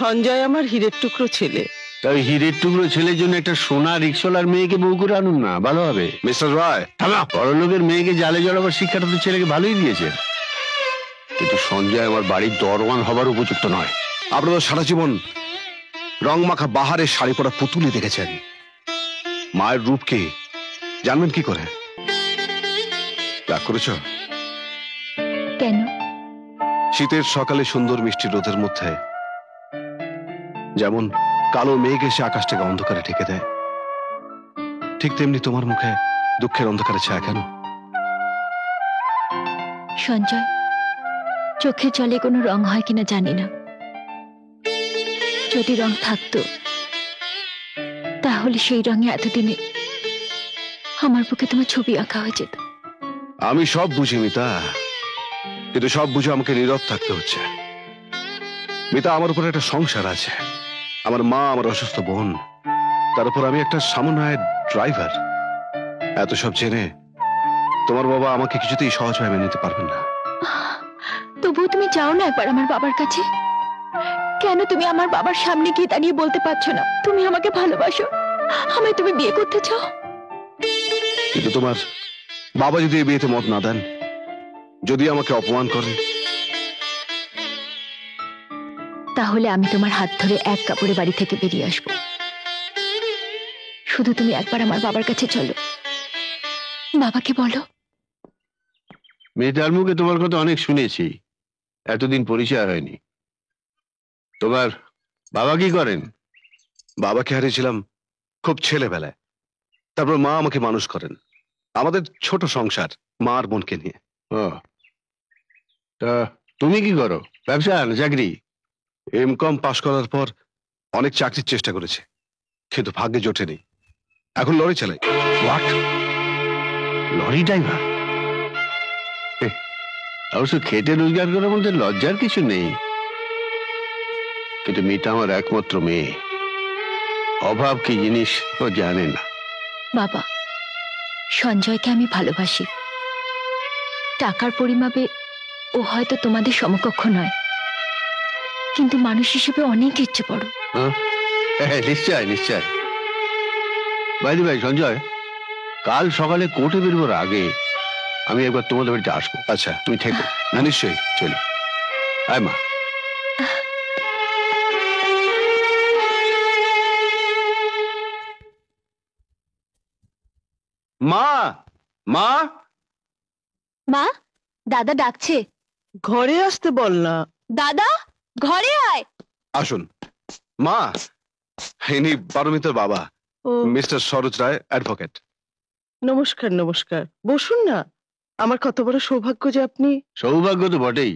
সঞ্জয় আমার হীরের টুকরো ছেলে। তাই হীরের টুকরো ছেলের জন্য একটা সোনা রিক্সাওয়ালার মেয়েকে বউ করে আনুন না, ভালো হবে। মিস্টার রায়, বড় লোকের মেয়েকে জালে জড়াবার শিক্ষাটা তো ছেলেকে ভালোই দিয়েছে, কিন্তু সঞ্জয় আমার বাড়ির দরওয়ান হবার উপযুক্ত নয়। আপনারা সারা জীবন রংমাখা বাহারের শাড়ি পরা পুতুলি দেখেছেন, মায়ের রূপকে জানবেন কি করে? রাগ করেছ? কেন? শীতের সকালে সুন্দর মিষ্টি রোদের মধ্যে যেমন কালো মেঘ এসে আকাশটাকে অন্ধকারে ঢেকে দেয়, ঠিক তেমনি তোমার মুখে দুঃখের অন্ধকারে ছায়া কেন? সঞ্জয়, চোখে জলে কোনো রং হয় কিনা জানি না, যদি রং থাকতো তাহলে সেই রঙে এতদিনে আমার বুকে তোমার ছবি আঁকা হয়ে যেত। আমি সব বুঝি মিতা, কিন্তু সব বুঝে আমাকে নীরব থাকতে হচ্ছে। মিতা, আমার উপর একটা সংসার আছে, আমার মা, আমার অসুস্থ বোন, তার উপর আমি একটা সামান্য ড্রাইভার। এত সব জেনে তোমার বাবা আমাকে কিছুতেই সহজভাবে মেনে নিতে পারবেন না। তবুও তুমি যাও না একবার আমার বাবার কাছে। কেন তুমি আমার বাবার সামনে গিয়ে দাঁড়িয়ে বলতে পারছো না তুমি আমাকে ভালোবাসো, আমায় তুমি বিয়ে করতে চাও? কিন্তু তোমার বাবা যদি এই বিয়েতে মত না দেন, যদি আমাকে অপমান করেন, তাহলে আমি তোমার হাত ধরে এক কাপড়ে বাড়ি থেকে বেরিয়ে আসবো। শুধু তুমি একবার আমার বাবার কাছে চলো, বাবাকে বলো। মেয়েটার মুখে তোমার কথা অনেক শুনেছি, এতদিন পরিচয় হয়নি। তোমার বাবা কি করেন? বাবাকে হারিয়েছিলাম খুব ছেলেবেলায়, তারপর মা আমাকে মানুষ করেন। আমাদের ছোট সংসার, মা আর বোনকে নিয়ে। ও, তা তুমি কি করো? ব্যবসা না চাকরি? এমকম পাশ করার পর অনেক চাকরির চেষ্টা করেছে, কিন্তু ভাগ্যে জোটেনি। এখন লরি চালাই। হোয়াট? Lorry driver? অবশ্য খেটে রোজগার করার মধ্যে লজ্জার কিছু নেই, কিন্তু মেয়েটা আমার একমাত্র মেয়ে, অভাব কি জিনিস ও জানে না। বাবা, সঞ্জয়কে আমি ভালোবাসি। টাকার পরিমাপে ও হয়তো তোমাদের সমকক্ষ নয়, কিন্তু মানুষ হিসেবে অনেক ইচ্ছে বড়। হ্যাঁ, নিশ্চয় নিশ্চয়। ভাই সঞ্জয়, কাল সকালে কোর্টে বেরোবার আগে আমি একবার তোমাদের বাড়িতে আসবো। আচ্ছা, তুমি থেকো। না নিশ্চয়ই, চলি। আয় মা। মা, মা, মা, দাদা ডাকছে। ঘরে আসতে বল না। দাদা, ঘরে আয়। আসুন। মা, ইনি পারমিতার বাবা, ও, মিস্টার সরোজ রায়, অ্যাডভোকেট। নমস্কার নমস্কার, বসুন না। আমার কত বড় সৌভাগ্য যে আপনি। সৌভাগ্য তো বটেই,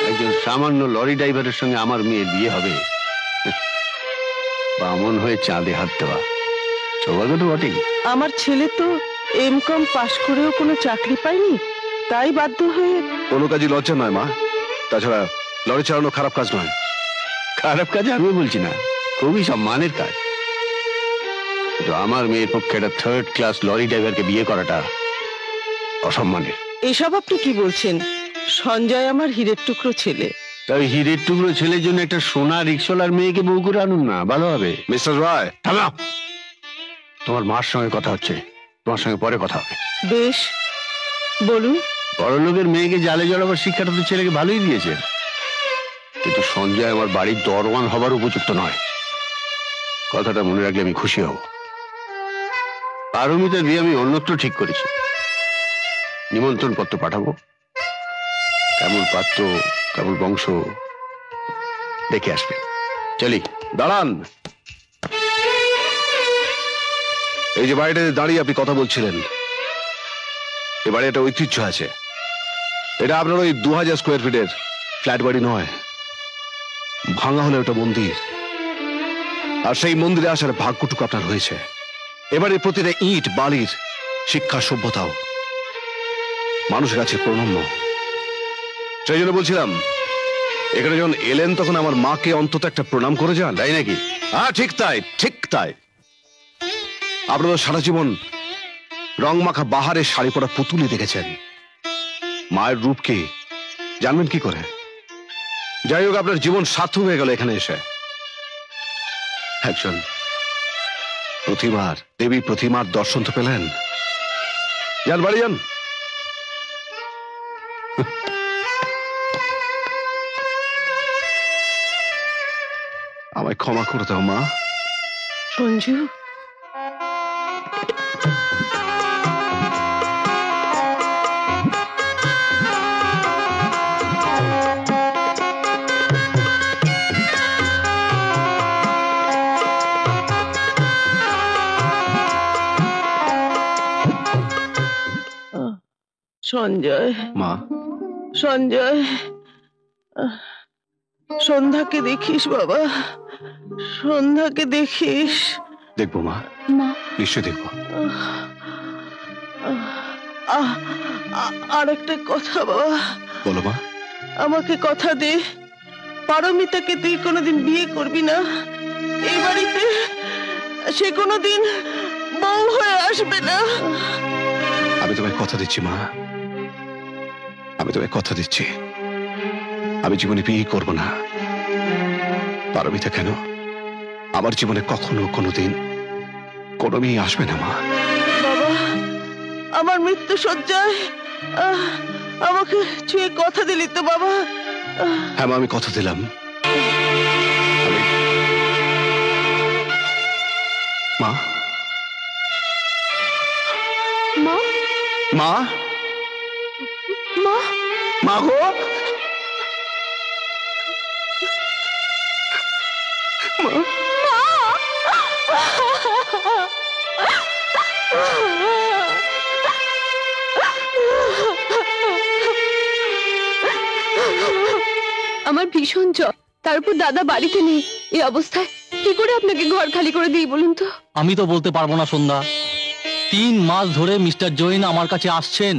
একজন সামান্য লরি ড্রাইভারের সঙ্গে আমার মেয়ে বিয়ে হবে। বামন হয়ে চাঁদে হাত দেওয়া, সৌভাগ্য তো বটেই। আমার ছেলে তো এমকম পাশ করেও কোনো চাকরি পায়নি, তাই বাধ্য হয়ে। কোনো কাজই লজ্জা নয় মা, তাছাড়া লরি চালানো খারাপ কাজ নয়। খারাপ কাজ আমি বলছি না, খুবই সম্মানের কাজ, কিন্তু আমার মেয়ের পক্ষে একটা থার্ড ক্লাস লরি ড্রাইভারকে বিয়ে করাটা অসম্মানের। এসব আপনি কি বলছেন? সঞ্জয় আমার হীরের টুকরো ছেলে। তাই হীরের টুকরো ছেলের জন্য একটা সোনা রিক্সাওয়ালার মেয়েকে বউ করে আনুন না, ভালো হবে। মিস্টার রায়, থামো। তোমার মার সঙ্গে কথা হচ্ছে, তোমার সঙ্গে পরে কথা হবে। বেশ, বলুন। বড় লোকের মেয়েকে জালে জড়াবার শিক্ষাটা তো ছেলেকে ভালোই দিয়েছে, কিন্তু সঞ্জয় আমার বাড়ির দরওয়ান হবার উপযুক্ত নয়। কথাটা মনে রাখলে আমি খুশি হব। পারমিতা দিয়ে আমি অন্যত্র ঠিক করেছি, নিমন্ত্রণ পত্র পাঠাবো। কেমন পাত্র, কেমন বংশ, দেখে আসবে। চলি। দাঁড়ান। এই যে বাড়িটাতে দাঁড়িয়ে আপনি কথা বলছিলেন, এ বাড়ি একটা ঐতিহ্য আছে। এটা আপনার ওই 2000 স্কোয়ার ফিটের ফ্ল্যাট বাড়ি নয়, ভাঙা হলে ওটা মন্দির, আর সেই মন্দিরে আসার ভাগ্যটুকু আপনার হয়েছে। এবারে প্রতিটা ইট বালির শিক্ষা সভ্যতাও মানুষের কাছে প্রণম্য। সেই জন্য বলছিলাম, এখানে যখন এলেন তখন আমার মাকে অন্তত একটা প্রণাম করে যান, তাই নাকি? হ্যাঁ, ঠিক তাই, ঠিক তাই। আপনারা সারা জীবন রংমাখা বাহারের শাড়ি পরা পুতুলি দেখেছেন, মায়ের রূপকে জানবেন কি করে? যাই হোক, আপনার জীবন সার্থক হয়ে গেল এখানে এসে। একজন দেবী প্রতিমার দর্শন তো পেলেন। যান বাড়ি যান। আমায় ক্ষমা করে দাও মা। সঞ্জু, সঞ্জয়, মা, সঞ্জয়, সন্ধ্যাকে দেখিস বাবা, সন্ধ্যাকে দেখিস। দেখবো মা, মা, নিশ্চয় দেখবো। আর একটা কথা বাবা, বলো মা। আমাকে কথা দে, পারমিতাকে তুই কোনোদিন বিয়ে করবি না। এই বাড়িতে সে কোনোদিন বউ হয়ে আসবে না। আমি তোমায় কথা দিচ্ছি মা, আমি তোমায় কথা দিচ্ছি, আমি জীবনে বিয়ে করবো না। পারমিতা কেন, আমার জীবনে কখনো কোনোদিন কোনো মেয়ে আসবে না মা। বাবা, আমার মৃত্যু শয্যায় আমাকে ছুঁয়ে কথা দিলি তো বাবা? হ্যাঁ মা, আমি কথা দিলাম। মা, মা, মা, মা, মা গো, আমার ভীষণ জ্বর, তারপর দাদা বাড়িতে নেই। এই অবস্থায় কি করে আপনাকে ঘর খালি করে দিই বলুন তো? আমি তো বলতে পারবো না সন্ধ্যা। 3 মাস ধরে মিস্টার জৈন আমার কাছে আসছেন,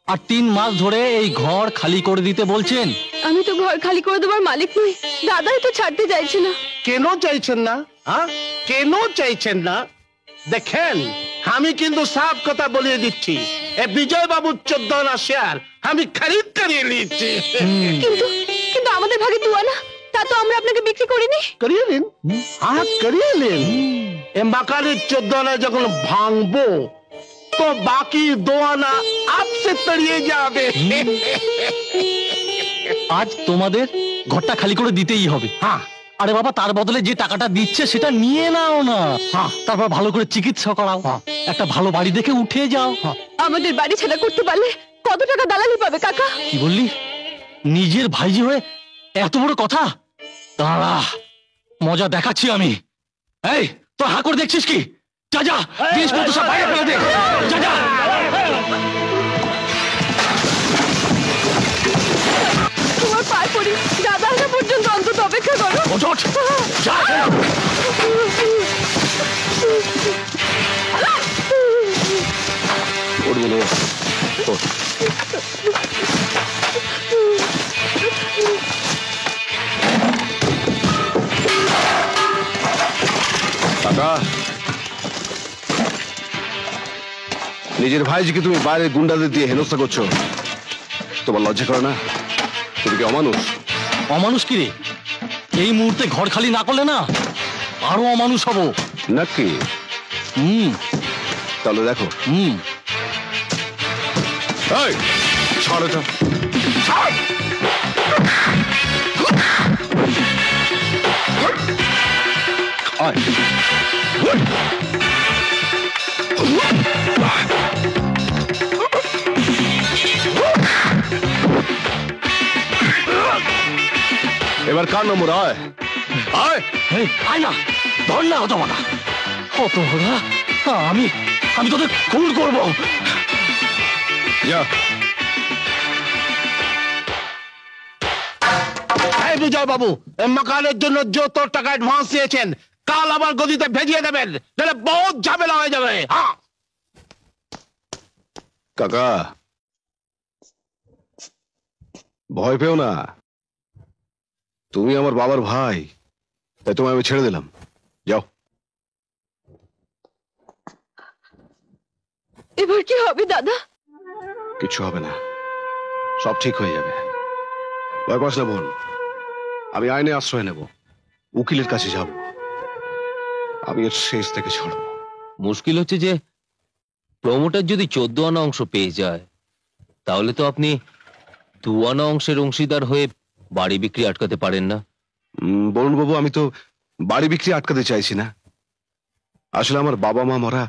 আর 3 মাস ধরে এই ঘর খালি করে দিতে বলছেন। আমি তো ঘর খালি করে দেবার মালিক নই, দাদাই তো ছাড়তে চাইছে না। কেন চাইছেন না? কেন চাইছেন না? দেখেন, আমি কিন্তু সাফ কথা বলিয়ে দিচ্ছি, এ বিজয় বাবুর 14 আনা শেয়ার আমি খরিদ করিয়ে নিচ্ছি। কিন্তু কিন্তু আমাদের ভাগে 2 আনা, তা তো আমরা আপনাকে বিক্রি করিনি। করিয়ে নিন, করিয়ে নিন। এ মাকানের 14 আনা যখন ভাঙবো তো বাকি 2 আনা আপসে তড়িয়ে যাবে। আজ তোমাদের ঘরটা খালি করে দিতেই হবে। হ্যাঁ, আরে বাবা, তার বদলে যে টাকাটা দিচ্ছে সেটা নিয়ে নাও না। তারপর ভালো করে চিকিৎসা করাও, একটা ভালো বাড়ি দেখে উঠে যাও। আমাদের বাড়ি ছাড়া করতে পারলে কত টাকা দালালি পাবে কাকা? কি বললি? নিজের ভাইজি হয়ে এত বড় কথা? দাঁড়া, মজা দেখাচ্ছি আমি। এই, তো হা করে দেখছিস কি? যা যা, জিনিসপত্র সব বাইরে ফেলে দে। যা যা। তোমার পায়ে পড়ি, দাদা আসা পর্যন্ত অন্তত অপেক্ষা করো। ওঠ, যা। উঠবো না। ওঠ। কাকা, নিজের ভাইজিকে তুমি বাইরে গুন্ডাদের দিয়ে হেনস্থা করছো, তোমার লজ্জা করে না? তুমি কি অমানুষ? অমানুষ কি রে? এই মুহূর্তে ঘর খালি না করলে না আরো অমানুষ হবো। নাকি? তাহলে দেখো। এই, ছাড় এটা। ছাড়! আয়। এবার কার নম্বর? আয় আয়। এই, আয় না, ধর না অত বড়া। অত বড়া? আমি আমি তোদের খুন করবো। যা। এই বিজয় বাবু, এই মাকানের জন্য যত টাকা অ্যাডভান্স দিয়েছেন কাল আবার গদিতে ভেজিয়ে দেবেন, তাহলে বহুত ঝামেলা হয়ে যাবে। হ্যাঁ কাকা, ভয় পেও না, তুমি আমার বাবার ভাই, তাই তোমায় আমি ছেড়ে দিলাম। যাও। এবার কি হবে দাদা? কিছু হবে না, সব ঠিক হয়ে যাবে। ভয় পাস না বোন, আমি আইনে আশ্রয় নেব, উকিলের কাছে যাব, আমি এর শেষ থেকে ছাড়বো। মুশকিল হচ্ছে যে প্রমোটার যদি 14 আনা অংশ পেয়ে যায় তাহলে তো আপনি 2 আনা অংশের অংশীদার হয়ে বাড়ি বিক্রি আটকাতে পারেন না। বরুণ বাবু, আমি তো বাড়ি বিক্রি আটকাতে চাইছি না। আসলে আমার বাবা মা মরা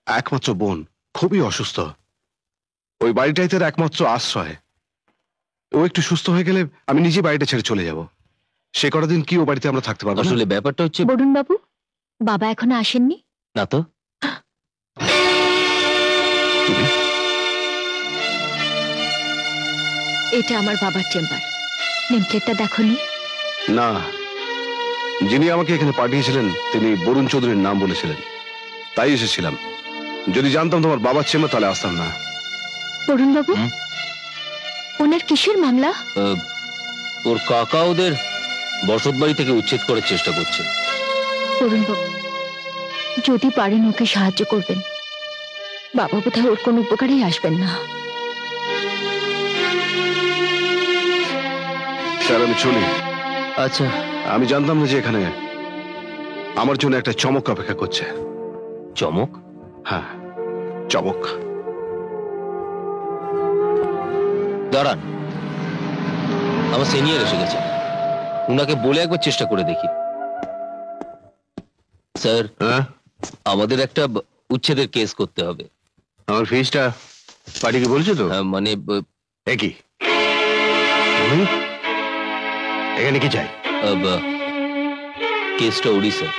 একমাত্র বোন খুবই অসুস্থ। ওই বাড়িটাই তার একমাত্র আশ্রয়। ও একটু সুস্থ হয়ে গেলে আমি নিজে বাড়িটা ছেড়ে চলে যাব। সে কটা দিন কি ও বাড়িতে আমরা থাকতে পারবো না? আসলে ব্যাপারটা হচ্ছে বরুণ বাবু, বাবা এখনো আসেননি? না তো। এটা আমার বাবার চেম্বার। নেমপ্লেটটা দেখোনি? না, যিনি আমাকে এখানে পাঠিয়েছিলেন তিনি বরুণ চৌধুরীর নাম বলেছিলেন, তাই এসেছিলাম। যদি জানতাম তোমার বাবার চেম্বার তাহলে আসতাম না। বরুণ বাবু, হুম? ওনার কিসের মামলা? ওর কাকা ওদের বসত বাড়ি থেকে উচ্ছেদ করার চেষ্টা করছে। বরুণ বাবু, যদি পারেন ওকে সাহায্য করবেন। বাবা বোধহয় ওর কোনো উপকারেই আসবেন না। স্যার, আমি চলি। আচ্ছা, আমি জানতাম না যে এখানে আমার জন্য একটা চমক অপেক্ষা করছে। চমক? হ্যাঁ, চমক। দাঁড়ান, আমার সিনিয়র এসে গেছে, উনাকে বলে একবার চেষ্টা করে দেখি। স্যার, হ্যাঁ, আমাদের একটা উচ্ছেদের কেস করতে হবে। আমার ফিসটা পার্টিকে বলছো তো? মানে একই এখানে কি চাই? কেসটা ওড়ি স্যার।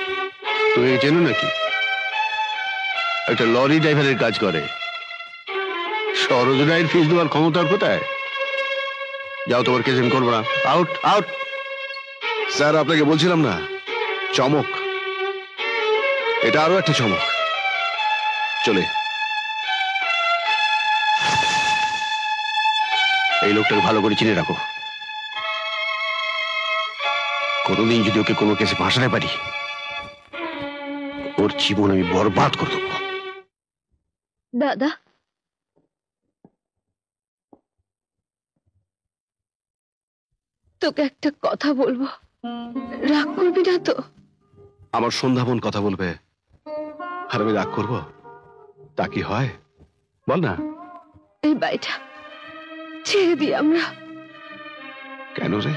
তুমি একে চেনো নাকি? একটা লরি ড্রাইভারের কাজ করে। সরোজ রায়ের ফিস দেওয়ার ক্ষমতার কোথায়? যাও, তোমার কেস আমি করবো না। Out, out. স্যার, আপনাকে বলছিলাম না, চমক। এটা আরো একটা চমক। চলে। এই লোকটাকে ভালো করে চিনে রাখো। কোনোদিন যদি ওকে কোনো কেসে ফাঁসাতে পারি, ওর জীবন আমি বরবাদ করে দেবো। দাদা, তোকে একটা কথা বলবো, রাগ করবি না তো? আমার সন্ধ্যা বোন কথা বলবে আর আমি রাগ করবো? তা কি হয় বল না? এই বাড়িটা ছেড়ে দিই আমরা। কেন রে?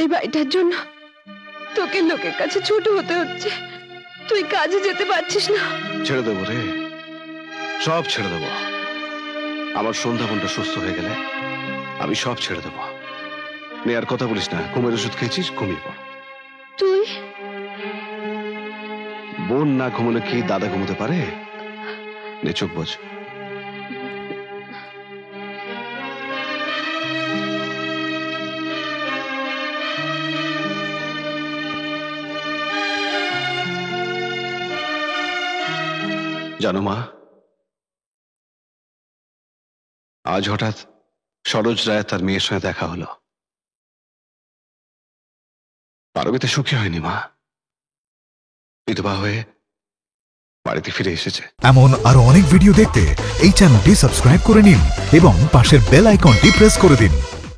এই বাড়িটার জন্য তোকে লোকের কাছে ছোট হতে হচ্ছে। তুই কাজে যেতে পারছিস না। ছেড়ে দেবো রে, সব ছেড়ে দেবো। আমার সন্ধ্যা বোনটা সুস্থ হয়ে গেলে আমি সব ছেড়ে দেবো। নে, আর কথা বলিস না। ঘুমের ওষুধ খেয়েছিস, ঘুমিয়ে পড়। তুই বোন না ঘুমলে কি দাদা ঘুমোতে পারে? নে, চোখ বোঝ। জানো মা, আজ হঠাৎ সরোজ রায় তার মেয়ের সঙ্গে দেখা হলো। পারবিতে সুখী হয়নি মা, বিধবা হয়ে বাড়িতে ফিরে এসেছে। এমন আরো অনেক ভিডিও দেখতে এই চ্যানেলটি সাবস্ক্রাইব করে নিন এবং পাশের বেল আইকনটি প্রেস করে দিন।